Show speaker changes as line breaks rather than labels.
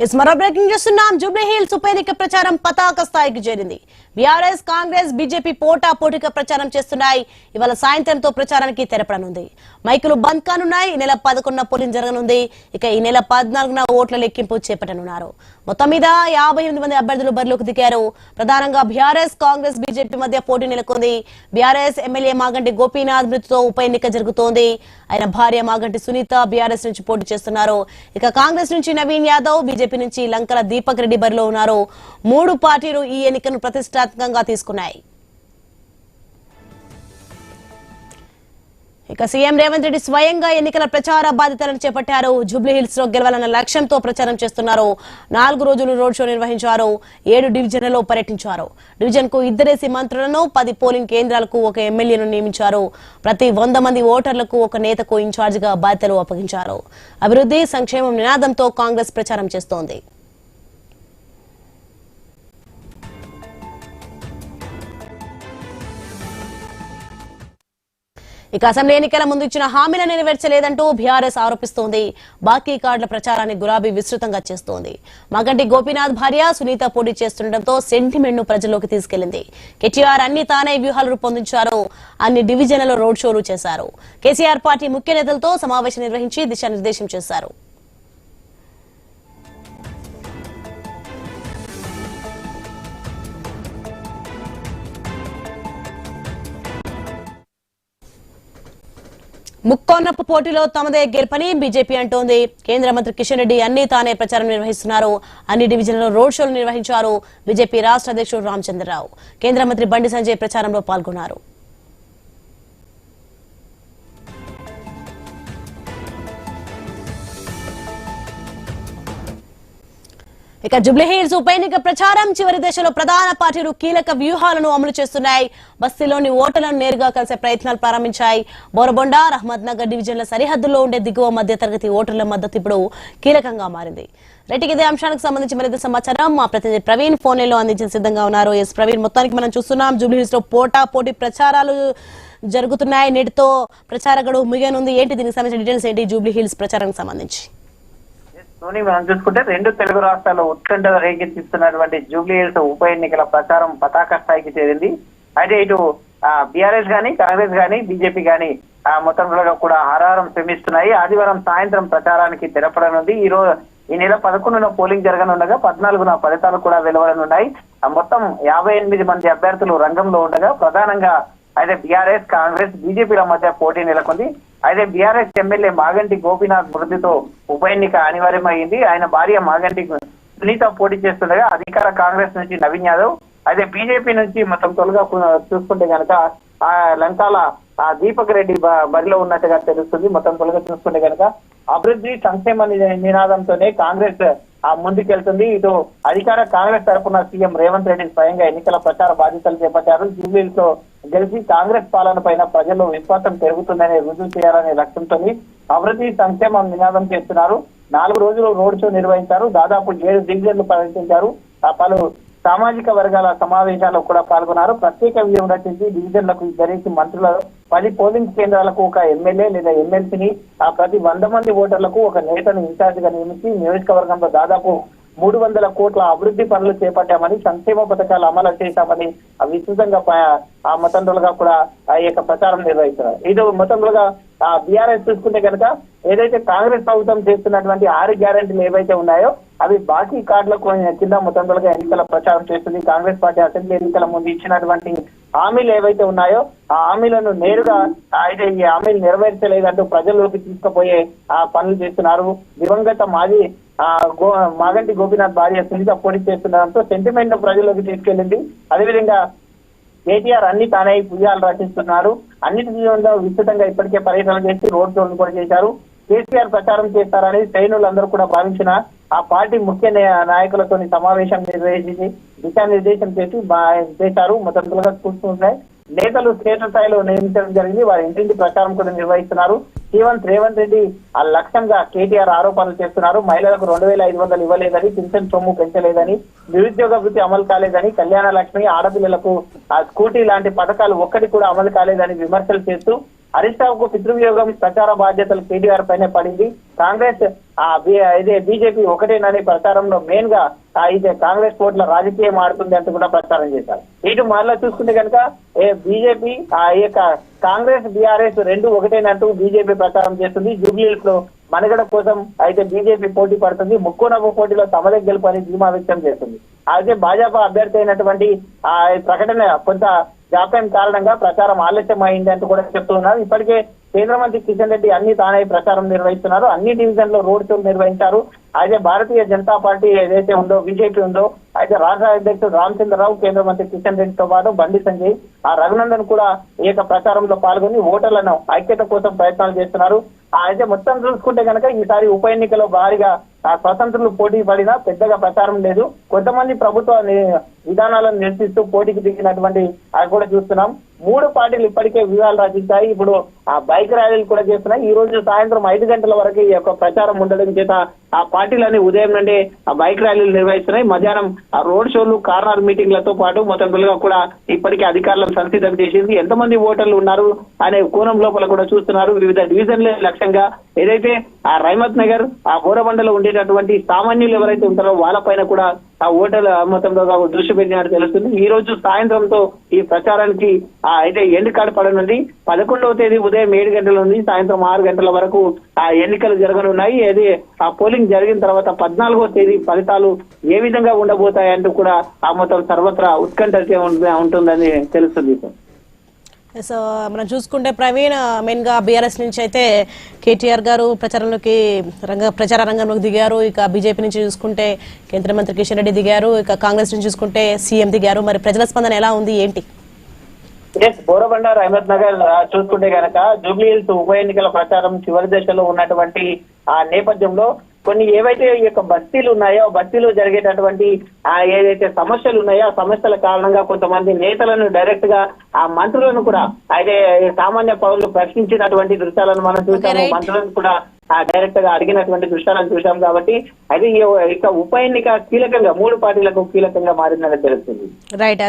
इस मరో బ్రేకింగ్ చేస్తున్నాం. Jubilee hills ఉప ఎన్నిక ప్రచారం పతాక స్థాయికి చేరింది. బీఆర్ఎస్ కాంగ్రెస్ బీజేపీ పోటాపోటీగా ప్రచారం చేస్తున్నాయి. ఇవాళ సాయంత్రంతో ప్రచారానికి తెరపడనుంది. మైకులు బంద్ కానున్నాయి. ఈ నెల 11న పోలింగ్ జరగనుంది. ఇక ఈ నెల 14న ఓట్ల లెక్కింపు చేపట్టనున్నారు. మొత్తం మీద 58 మంది అభ్యర్థులు బరిలోకి దిగారు. ప్రధానంగా బీఆర్ఎస్ కాంగ్రెస్ బీజేపీ మధ్య పోటీ నెలకొంది. బీఆర్ఎస్ ఎమ్మెల్యే మాగంటి గోపీనాథ్ మృతితో ఉప ఎన్నిక జరుగుతోంది. ఆయన భార్య మాగంటి సునీత బీఆర్ఎస్ నుంచి పోటీ చేస్తున్నారు. ఇక కాంగ్రెస్ నుంచి నవీన్ యాదవ్, బీజేపీ నుంచి లంకల దీపక్ రెడ్డి బరిలో ఉన్నారు. మూడు పార్టీలు ఈ ఎన్నికను ప్రతిష్టాత్మకంగా తీసుకున్నాయి. ఇక సీఎం రేవంత్ రెడ్డి స్వయంగా ఎన్నికల ప్రచార బాధ్యతలను చేపట్టారు. జూబ్లీ హిల్స్ లో గెలవాలన్న లక్ష్యంతో ప్రచారం చేస్తున్నారు. 4 రోజులు రోడ్ షో నిర్వహించారు. 7 డివిజన్లలో పర్యటించారు. డివిజన్ కు 2 మంత్రులను, 10 పోలింగ్ కేంద్రాలకు 1 ఎమ్మెల్యేను నియమించారు. ప్రతి 100 మంది ఓటర్లకు 1 నేతకు ఇన్ఛార్జ్ గా బాధ్యతలు అప్పగించారు. అభివృద్ధి సంక్షేమం నినాదంతో కాంగ్రెస్ ప్రచారం చేస్తోంది. ఇక అసెంబ్లీ ఎన్నికల ముందు ఇచ్చిన హామీలను నెరవేర్చలేదంటూ బీఆర్ఎస్ ఆరోపిస్తోంది. బాకీ కార్డుల ప్రచారాన్ని గులాబీ విస్తృతంగా చేస్తోంది. మాగంటి గోపీనాథ్ భార్య సునీత పోటీ చేస్తుండటంతో సెంటిమెంట్ ను ప్రజల్లోకి తీసుకెళ్లింది. కేటీఆర్ అన్ని తానే వ్యూహాలు రూపొందించారు. అన్ని డివిజన్లలో రోడ్ షోలు చేశారు. కేసీఆర్ పార్టీ ముఖ్య నేతలతో సమావేశం నిర్వహించి దిశానిర్దేశం చేశారు. ముక్కోన్నపు పోటీలో తమదే గెలుపని బీజేపీ అంటోంది. కేంద్ర మంత్రి కిషన్ రెడ్డి అన్ని తానే ప్రచారం నిర్వహిస్తున్నారు. అన్ని డివిజన్లలో రోడ్ షోలు నిర్వహించారు. బీజేపీ రాష్ట్ర అధ్యక్షుడు రామచంద్రరావు, కేంద్ర మంత్రి బండి సంజయ్ ప్రచారంలో పాల్గొన్నారు. ఇక జూబ్లీ హిల్స్ ఉప ఎన్నిక ప్రచారం చివరి దశలో ప్రధాన పార్టీలు కీలక వ్యూహాలను అమలు చేస్తున్నాయి. బస్తీలోని ఓటర్లను నేరుగా కలిసే ప్రయత్నాలు ప్రారంభించాయి. బోరబొండ, రహ్మద్ నగర్ డివిజన్ల సరిహద్దుల్లో ఉండే దిగువ మధ్య తరగతి ఓటర్ల మద్దతు ఇప్పుడు కీలకంగా మారింది. రైట్, ఇదే అంశానికి సంబంధించి మరింత సమాచారం మా ప్రతినిధి ప్రవీణ్ ఫోన్ లో అందించిన సిద్ధంగా ఉన్నారు. ఎస్ ప్రవీణ్, మొత్తానికి మనం చూస్తున్నాం జూబ్లీ హిల్స్ లో పోటీ ప్రచారాలు జరుగుతున్నాయి. నేటితో ప్రచార గడువు ముగియనుంది. ఏంటి దీనికి సంబంధించిన డీటెయిల్స్ ఏంటి జూబ్లీ హిల్స్ ప్రచారానికి సంబంధించి?
మనం చూసుకుంటే 2 తెలుగు రాష్ట్రాల్లో ఉత్కంఠ రేకెత్తిస్తున్నటువంటి జూబ్లీ హిల్స్ ఉప ఎన్నికల ప్రచారం పతాక స్థాయికి చేరింది. అయితే ఇటు బీఆర్ఎస్ గానీ, కాంగ్రెస్ గానీ, బీజేపీ గానీ మొత్తంలో కూడా హరారం శ్రమిస్తున్నాయి. ఆదివారం సాయంత్రం ప్రచారానికి తెరపడనుంది. ఈ నెల 11న పోలింగ్ జరగనుండగా 14న ఫలితాలు కూడా వెలువడనున్నాయి. మొత్తం 58 మంది అభ్యర్థులు రంగంలో ఉండగా ప్రధానంగా అయితే బీఆర్ఎస్, కాంగ్రెస్, బీజేపీల మధ్య పోటీ నెలకొంది. అయితే బీఆర్ఎస్ ఎమ్మెల్యే మాగంటి గోపీనాథ్ మృతితో ఉప ఎన్నిక అనివార్యమైంది. ఆయన భార్య మాగంటి సునీత పోటీ చేస్తుండగా అధికార కాంగ్రెస్ నుంచి నవీన్ యాదవ్, అయితే బీజేపీ నుంచి మొత్తం తొలగా చూసుకుంటే కనుక ఆ లంకాల దీపక్ రెడ్డి బరిలో ఉన్నట్టుగా తెలుస్తుంది. మొత్తం తొలగా చూసుకుంటే కనుక అభివృద్ధి సంక్షేమ నినాదంతోనే కాంగ్రెస్ ముందుకెళ్తుంది. ఇటు అధికార కాంగ్రెస్ తరఫున సీఎం రేవంత్ రెడ్డి స్వయంగా ఎన్నికల ప్రచార బాధ్యతలు చేపట్టారు. జూబ్లీహిల్స్ లో గెలిచి కాంగ్రెస్ పాలన పైన ప్రజల్లో విశ్వాసం పెరుగుతుందని రుజువు చేయాలనే లక్ష్యంతో అభివృద్ధి సంక్షేమం నినాదం చేస్తున్నారు. 4 రోజులు రోడ్ షో నిర్వహించారు. దాదాపు 7 డివిజన్లు పర్యటించారు. పలు సామాజిక వర్గాల సమావేశాల్లో కూడా పాల్గొన్నారు. ప్రత్యేక వ్యూహం రచించి డివిజన్లకు 2 మంత్రుల, 10 పోలింగ్ కేంద్రాలకు 1 ఎమ్మెల్యే లేదా ఎమ్మెల్సీని, ప్రతి 100 మంది ఓటర్లకు 1 నేతను ఇన్ఛార్జ్ గా నియమించి నియోజకవర్గంలో దాదాపు 300 కోట్ల అభివృద్ధి పనులు చేపట్టామని, సంక్షేమ పథకాలు అమలు చేశామని విస్తృతంగా మొత్తంగా కూడా ఈ యొక్క ప్రచారం నిర్వహిస్తున్నారు. ఇది మొత్తంగా బీఆర్ఎస్ చూసుకుంటే కనుక ఏదైతే కాంగ్రెస్ ప్రభుత్వం చేస్తున్నటువంటి 6 గ్యారెంటీలు ఏవైతే ఉన్నాయో అవి బాకీ కార్డులకు కింద మొత్తంగా ఎన్నికల ప్రచారం చేస్తుంది. కాంగ్రెస్ పార్టీ అసెంబ్లీ ఎన్నికల ముందు ఇచ్చినటువంటి హామీలు ఏవైతే ఉన్నాయో ఆ హామీలను నేరుగా అయితే ఈ హామీలు నెరవేర్చలేదంటూ ప్రజల్లోకి తీసుకుపోయే పనులు చేస్తున్నారు. దివంగత మాజీ మాగంటి గోపీనాథ్ భార్య సునీత పోటీ చేస్తుండడంతో సెంటిమెంట్ ప్రజల్లోకి తీసుకెళ్లింది. అదేవిధంగా కేటీఆర్ అన్ని తానే పుయ్యాలు రచిస్తున్నారు. అన్నిటి విస్తృతంగా ఇప్పటికే పర్యటన చేసి రోడ్ షోలు కూడా చేశారు. కేసీఆర్ ప్రచారం చేస్తారని శ్రేణులందరూ కూడా భావించిన ఆ పార్టీ ముఖ్య నాయకులతో సమావేశం నిర్వహించి దిశానిర్దేశం చేశారు. మొత్తంగా చూస్తున్నాయి. నేతలు క్షేత్రస్థాయిలో నియమించడం జరిగింది. వారి ఇంటింటి ప్రచారం కూడా నిర్వహిస్తున్నారు. రేవంత్ రెడ్డి ఆ లక్ష్యంగా కేటీఆర్ ఆరోపణలు చేస్తున్నారు. మహిళలకు 2500 ఇవ్వలేదని, పింఛన్ సొమ్ము పెంచలేదని, నిరుద్యోగ వృత్తి అమలు కాలేదని, కళ్యాణ లక్ష్మి, ఆడపిల్లలకు స్కూటీ లాంటి పథకాలు ఒక్కటి కూడా అమలు కాలేదని విమర్శలు చేస్తూ హరీష్ రావుకు పితృవియోగం ప్రచార బాధ్యతలు కేటీఆర్ పైనే పడింది. కాంగ్రెస్ ఇదే బీజేపీ ఒకటేనని ప్రచారంలో మెయిన్ గా అయితే కాంగ్రెస్ కోట్ల రాజకీయం ఆడుతుంది అంటూ కూడా ప్రచారం చేశారు. ఇటు మరలా చూసుకుంటే కనుక బీజేపీ ఈ యొక్క కాంగ్రెస్ బీఆర్ఎస్ రెండు ఒకటేనంటూ బీజేపీ ప్రచారం చేస్తుంది. జూబ్లీహిల్స్ లో మనగడ కోసం అయితే బీజేపీ పోటీ పడుతుంది. ముక్కోనవ్వు పోటీలో తమదే గెలుపు అని ధీమా వ్యక్తం చేస్తుంది. అయితే భాజపా అభ్యర్థి అయినటువంటి ప్రకటన కొంత జాప్యం కారణంగా ప్రచారం ఆలస్యం అయింది అంటూ కూడా చెప్తున్నారు. ఇప్పటికే కేంద్ర మంత్రి కిషన్ రెడ్డి అన్ని తానే ప్రచారం నిర్వహిస్తున్నారు. అన్ని డివిజన్ లో రోడ్ షోలు నిర్వహించారు. అయితే భారతీయ జనతా పార్టీ ఏదైతే ఉందో బీజేపీ ఉందో అయితే రాష్ట్ర అధ్యక్షుడు రామచంద్రరావు, కేంద్ర మంత్రి కిషన్ రెడ్డితో పాటు బండి సంజయ్, రఘునందన్ కూడా ఈ యొక్క ప్రచారంలో పాల్గొని ఓటర్లను ఐక్యత కోసం ప్రయత్నాలు చేస్తున్నారు. అయితే మొత్తం చూసుకుంటే కనుక ఈసారి ఉప ఎన్నికలో భారీగా స్వతంత్రులు పోటీ పడినా పెద్దగా ప్రచారం లేదు. కొంతమంది ప్రభుత్వ విధానాలను నిరసిస్తూ పోటీకి దిగినటువంటి అది కూడా చూస్తున్నాం. 3 పార్టీలు ఇప్పటికే వ్యూహాలు రచించాయి. ఇప్పుడు బైక్ ర్యాలీలు కూడా చేస్తున్నాయి. ఈ రోజు సాయంత్రం 5 గంటల వరకు ఈ యొక్క ప్రచారం ఉండడం చేత ఆ పార్టీలన్నీ ఉదయం నుండి బైక్ ర్యాలీలు నిర్వహిస్తున్నాయి. మధ్యాహ్నం రోడ్ షోలు, కార్నర్ మీటింగ్లతో పాటు మొత్తం కూడా ఇప్పటికే అధికారులను సంసిద్ధం చేసింది. ఎంతమంది ఓటర్లు ఉన్నారు అనే కోణం లోపల కూడా చూస్తున్నారు. వివిధ డివిజన్ల లక్ష్యంగా ఏదైతే రైమత్ నగర్, బోరబండలో ఉండేటటువంటి సామాన్యులు ఎవరైతే ఉంటారో వాళ్ళపైన కూడా ఓటర్ల మొత్తంలో దృష్టి పెట్టినట్టు తెలుస్తుంది. ఈ రోజు సాయంత్రంతో ఈ ప్రచారానికి అయితే ఎండ్ కార్డు పడనుంది. 11వ తేదీ ఉదయం 7 గంటల నుండి సాయంత్రం 6 గంటల వరకు ఎన్నికలు జరగనున్నాయి. అది పోలింగ్ జరిగిన తర్వాత 14వ తేదీ ఫలితాలు ఏ విధంగా ఉండబోతాయంటూ కూడా మొత్తం సర్వత్రా ఉత్కంఠ ఉంటుందని తెలుస్తుంది.
సో మనం చూసుకుంటే ప్రవీణ్ మెయిన్ గా బీఆర్ఎస్ నుంచి అయితే కేటీఆర్ గారు ప్రచార రంగంలోకి దిగారు. ఇక బీజేపీ నుంచి చూసుకుంటే కేంద్ర మంత్రి కిషన్ రెడ్డి దిగారు. ఇక కాంగ్రెస్ నుంచి చూసుకుంటే సీఎం దిగారు. మరి ప్రజల స్పందన ఎలా ఉంది ఏంటి?
బోరబండ, రైమత్ నగర్ చూసుకుంటే కనుక జూబ్లీహిల్స్ ఉప ఎన్నికల ప్రచారం చివరి దశలో ఉన్నటువంటి నేపథ్యంలో కొన్ని ఏవైతే ఈ యొక్క బస్తీలు ఉన్నాయో బస్తీలో జరిగేటటువంటి ఏదైతే సమస్యలు ఉన్నాయో ఆ సమస్యల కారణంగా కొంతమంది నేతలను డైరెక్ట్ గా మంత్రులను కూడా అయితే సామాన్య పౌరులు ప్రశ్నించినటువంటి దృశ్యాలను మనం చూసాము. మంత్రులను కూడా డైరెక్ట్ గా అడిగినటువంటి దృశ్యాలను చూసాం. కాబట్టి అయితే ఈ ఉప ఎన్నిక కీలకంగా 3 పార్టీలకు కీలకంగా మారిందని తెలుస్తుంది.
రైట్.